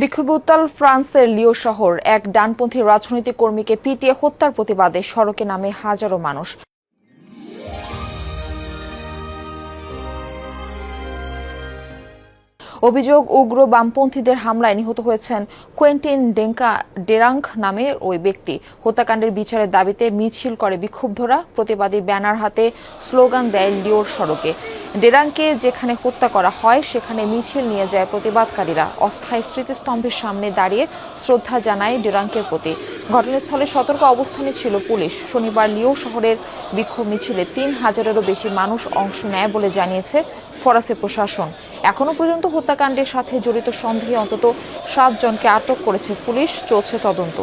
বিক্ষোভে উত্তাল ফ্রান্সের লিও শহর। এক ডানপন্থী রাজনৈতিক কর্মীকে পিটিয়ে হত্যার প্রতিবাদে সড়কে নামে হাজারো মানুষ। অভিযোগ, উগ্র বামপন্থীদের হামলায় নিহত হয়েছেন কোয়েন্টিন ডেরাঙ্ক নামের ওই ব্যক্তি। হত্যাকাণ্ডের বিচারের দাবিতে মিছিল করে বিক্ষুব্ধরা। প্রতিবাদী ব্যানার হাতে স্লোগান দেয় লিওর সড়কে। ডেরাঙ্ককে যেখানে হত্যা করা হয় সেখানে মিছিল নিয়ে যায় প্রতিবাদকারীরা। অস্থায়ী স্মৃতিস্তম্ভের সামনে দাঁড়িয়ে শ্রদ্ধা জানায় ডেরাঙ্কের প্রতি। ঘটনাস্থলে সতর্ক অবস্থানে ছিল পুলিশ। শনিবার লিও শহরের বিক্ষোভ মিছিলে ৩,০০০-এরও বেশি মানুষ অংশ নেয় বলে জানিয়েছে ফরাসি প্রশাসন। এখনো পর্যন্ত হত্যাকাণ্ডের সাথে জড়িত সন্দেহে অন্তত ৭ জনকে আটক করেছে পুলিশ। চলছে তদন্ত।